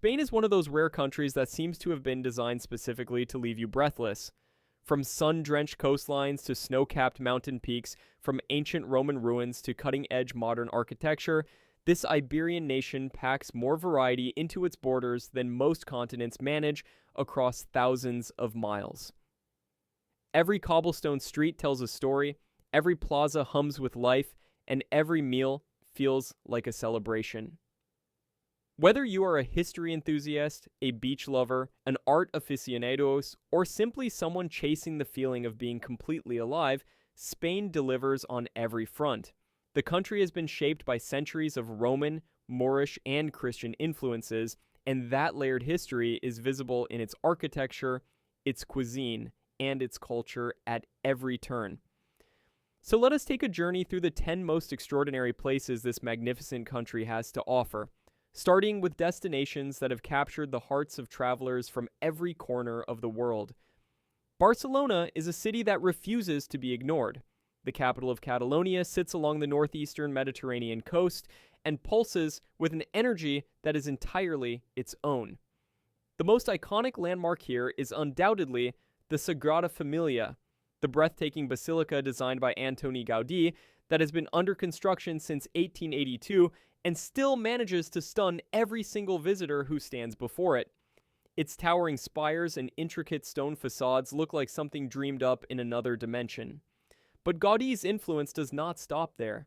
Spain is one of those rare countries that seems to have been designed specifically to leave you breathless. From sun-drenched coastlines to snow-capped mountain peaks, from ancient Roman ruins to cutting-edge modern architecture, this Iberian nation packs more variety into its borders than most continents manage across thousands of miles. Every cobblestone street tells a story, every plaza hums with life, and every meal feels like a celebration. Whether you are a history enthusiast, a beach lover, an art aficionados, or simply someone chasing the feeling of being completely alive, Spain delivers on every front. The country has been shaped by centuries of Roman, Moorish, and Christian influences, and that layered history is visible in its architecture, its cuisine, and its culture at every turn. So let us take a journey through the 10 most extraordinary places this magnificent country has to offer, starting with destinations that have captured the hearts of travelers from every corner of the world. Barcelona is a city that refuses to be ignored. The capital of Catalonia sits along the northeastern Mediterranean coast and pulses with an energy that is entirely its own. The most iconic landmark here is undoubtedly the Sagrada Familia, the breathtaking basilica designed by Antoni Gaudí that has been under construction since 1882 and still manages to stun every single visitor who stands before it. Its towering spires and intricate stone facades look like something dreamed up in another dimension. But Gaudí's influence does not stop there.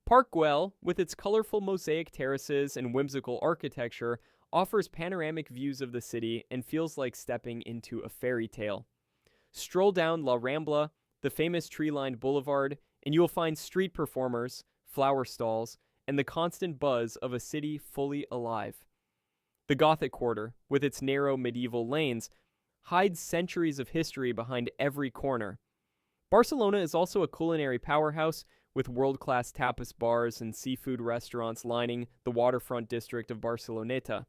Park Güell, with its colorful mosaic terraces and whimsical architecture, offers panoramic views of the city and feels like stepping into a fairy tale. Stroll down La Rambla, the famous tree-lined boulevard, and you will find street performers, flower stalls, and the constant buzz of a city fully alive. The Gothic Quarter, with its narrow medieval lanes, hides centuries of history behind every corner. Barcelona is also a culinary powerhouse, with world-class tapas bars and seafood restaurants lining the waterfront district of Barceloneta.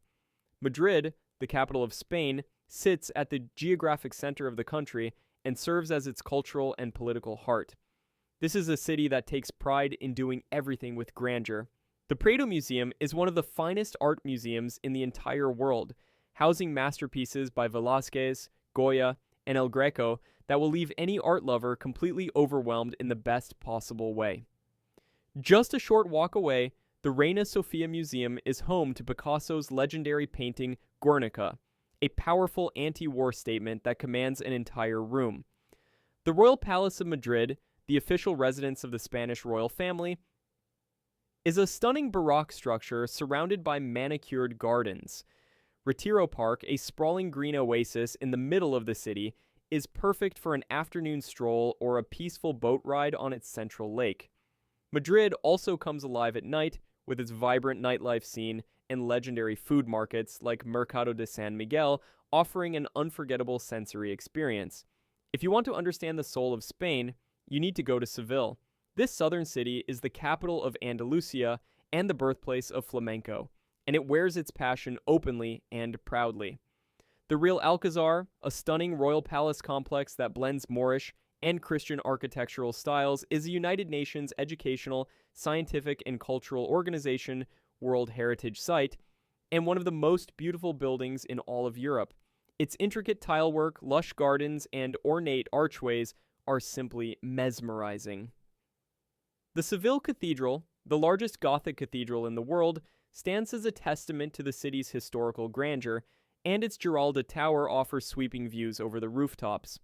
Madrid, the capital of Spain, sits at the geographic center of the country and serves as its cultural and political heart. This is a city that takes pride in doing everything with grandeur. The Prado Museum is one of the finest art museums in the entire world, housing masterpieces by Velázquez, Goya, and El Greco that will leave any art lover completely overwhelmed in the best possible way. Just a short walk away, the Reina Sofia Museum is home to Picasso's legendary painting Guernica, a powerful anti-war statement that commands an entire room. The Royal Palace of Madrid, the official residence of the Spanish royal family, is a stunning Baroque structure surrounded by manicured gardens. Retiro Park, a sprawling green oasis in the middle of the city, is perfect for an afternoon stroll or a peaceful boat ride on its central lake. Madrid also comes alive at night with its vibrant nightlife scene and legendary food markets like Mercado de San Miguel, offering an unforgettable sensory experience. If you want to understand the soul of Spain, you need to go to Seville. This southern city is the capital of Andalusia and the birthplace of flamenco, and it wears its passion openly and proudly. The Real Alcazar, a stunning royal palace complex that blends Moorish and Christian architectural styles, is a United Nations educational, scientific, and cultural organization World Heritage Site, and one of the most beautiful buildings in all of Europe. Its intricate tilework, lush gardens, and ornate archways are simply mesmerizing. The Seville Cathedral, the largest Gothic cathedral in the world, stands as a testament to the city's historical grandeur, and its Giralda Tower offers sweeping views over the rooftops.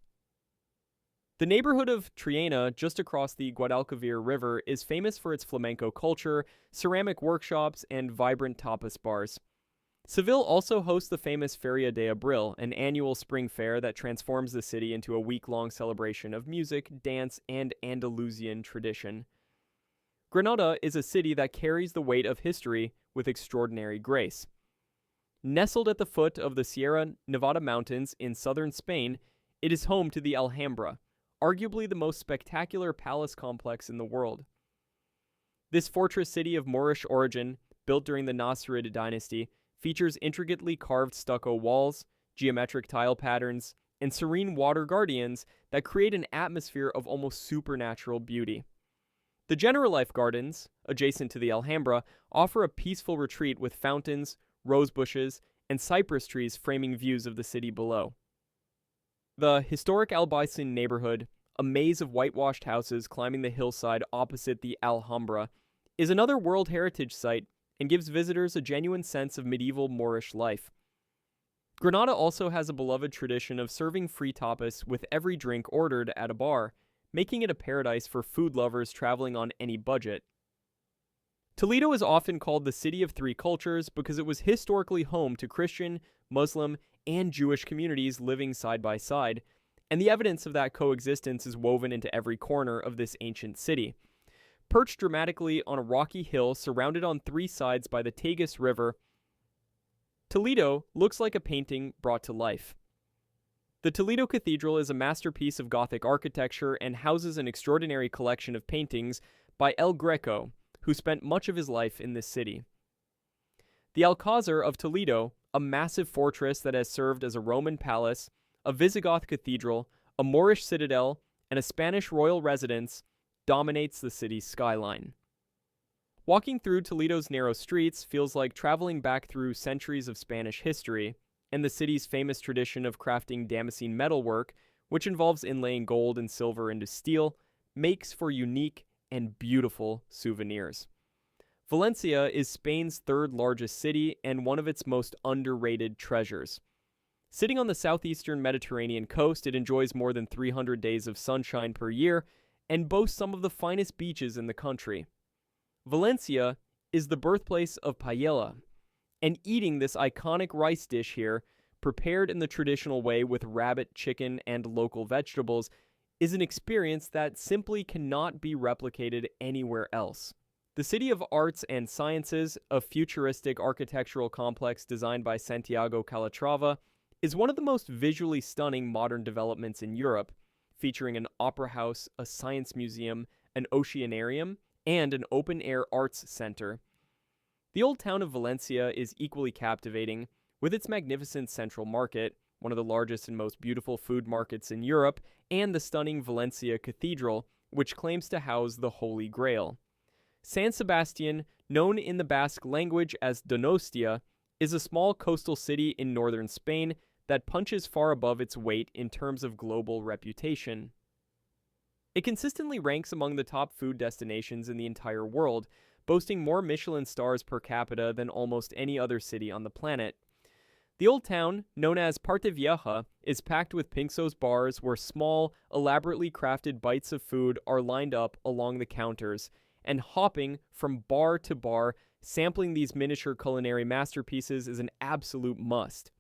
The neighborhood of Triana, just across the Guadalquivir River, is famous for its flamenco culture, ceramic workshops, and vibrant tapas bars. Seville also hosts the famous Feria de Abril, an annual spring fair that transforms the city into a week-long celebration of music, dance, and Andalusian tradition. Granada is a city that carries the weight of history with extraordinary grace. Nestled at the foot of the Sierra Nevada mountains in southern Spain, it is home to the Alhambra, arguably the most spectacular palace complex in the world. This fortress city of Moorish origin, built during the Nasrid dynasty, features intricately carved stucco walls, geometric tile patterns, and serene water guardians that create an atmosphere of almost supernatural beauty. The Generalife Gardens, adjacent to the Alhambra, offer a peaceful retreat with fountains, rose bushes, and cypress trees framing views of the city below. The historic Albayzin neighborhood, a maze of whitewashed houses climbing the hillside opposite the Alhambra, is another World Heritage Site and gives visitors a genuine sense of medieval Moorish life. Granada also has a beloved tradition of serving free tapas with every drink ordered at a bar, making it a paradise for food lovers traveling on any budget. Toledo is often called the City of Three Cultures because it was historically home to Christian, Muslim, and Jewish communities living side by side, and the evidence of that coexistence is woven into every corner of this ancient city. Perched dramatically on a rocky hill surrounded on three sides by the Tagus River, Toledo looks like a painting brought to life. The Toledo Cathedral is a masterpiece of Gothic architecture and houses an extraordinary collection of paintings by El Greco, who spent much of his life in this city. The Alcázar of Toledo, a massive fortress that has served as a Roman palace, a Visigoth cathedral, a Moorish citadel, and a Spanish royal residence, dominates the city's skyline. Walking through Toledo's narrow streets feels like traveling back through centuries of Spanish history, and the city's famous tradition of crafting Damascene metalwork, which involves inlaying gold and silver into steel, makes for unique and beautiful souvenirs. Valencia is Spain's third largest city and one of its most underrated treasures. Sitting on the southeastern Mediterranean coast, it enjoys more than 300 days of sunshine per year and boasts some of the finest beaches in the country. Valencia is the birthplace of paella, and eating this iconic rice dish here, prepared in the traditional way with rabbit, chicken, and local vegetables, is an experience that simply cannot be replicated anywhere else. The City of Arts and Sciences, a futuristic architectural complex designed by Santiago Calatrava, is one of the most visually stunning modern developments in Europe, featuring an opera house, a science museum, an oceanarium, and an open-air arts center. The old town of Valencia is equally captivating, with its magnificent central market, one of the largest and most beautiful food markets in Europe, and the stunning Valencia Cathedral, which claims to house the Holy Grail. San Sebastian, known in the Basque language as Donostia, is a small coastal city in northern Spain that punches far above its weight in terms of global reputation. It consistently ranks among the top food destinations in the entire world, boasting more Michelin stars per capita than almost any other city on the planet. The old town, known as Parte Vieja, is packed with Pinxo's bars where small, elaborately crafted bites of food are lined up along the counters, and hopping from bar to bar, sampling these miniature culinary masterpieces is an absolute must.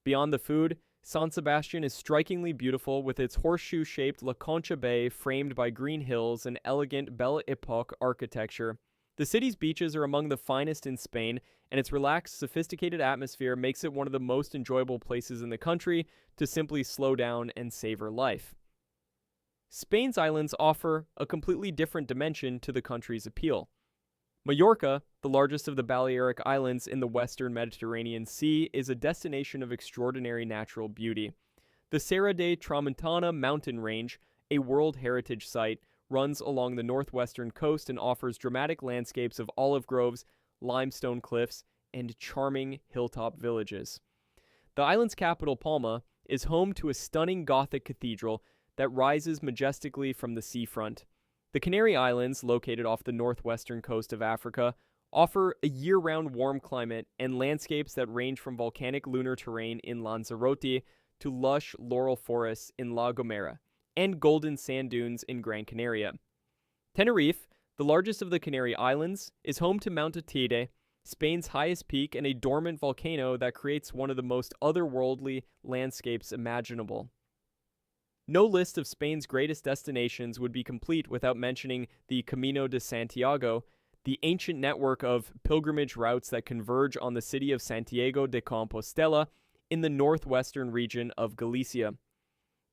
Beyond the food, San Sebastian is strikingly beautiful with its horseshoe-shaped La Concha Bay framed by green hills and elegant Belle Epoque architecture. The city's beaches are among the finest in Spain, and its relaxed, sophisticated atmosphere makes it one of the most enjoyable places in the country to simply slow down and savor life. Spain's islands offer a completely different dimension to the country's appeal. Majorca, the largest of the Balearic Islands in the western Mediterranean Sea, is a destination of extraordinary natural beauty. The Serra de Tramuntana mountain range, a World Heritage Site, runs along the northwestern coast and offers dramatic landscapes of olive groves, limestone cliffs, and charming hilltop villages. The island's capital, Palma, is home to a stunning Gothic cathedral that rises majestically from the seafront. The Canary Islands, located off the northwestern coast of Africa, offer a year-round warm climate and landscapes that range from volcanic lunar terrain in Lanzarote to lush laurel forests in La Gomera and golden sand dunes in Gran Canaria. Tenerife, the largest of the Canary Islands, is home to Mount Teide, Spain's highest peak and a dormant volcano that creates one of the most otherworldly landscapes imaginable. No list of Spain's greatest destinations would be complete without mentioning the Camino de Santiago, the ancient network of pilgrimage routes that converge on the city of Santiago de Compostela in the northwestern region of Galicia.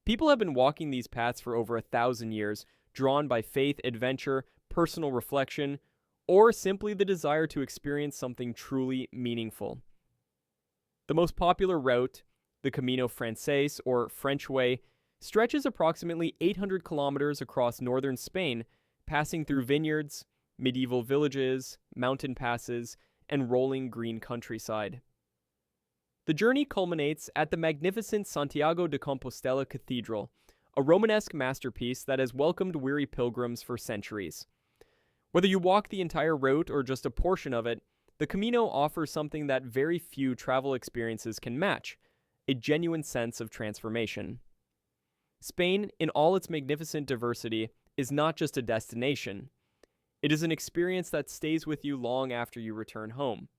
People have been walking these paths for over 1,000 years, drawn by faith, adventure, personal reflection, or simply the desire to experience something truly meaningful. The most popular route, the Camino Francés, or French Way, stretches approximately 800 kilometers across northern Spain, passing through vineyards, medieval villages, mountain passes, and rolling green countryside. The journey culminates at the magnificent Santiago de Compostela Cathedral, a Romanesque masterpiece that has welcomed weary pilgrims for centuries. Whether you walk the entire route or just a portion of it, the Camino offers something that very few travel experiences can match: a genuine sense of transformation. Spain, in all its magnificent diversity, is not just a destination. It is an experience that stays with you long after you return home.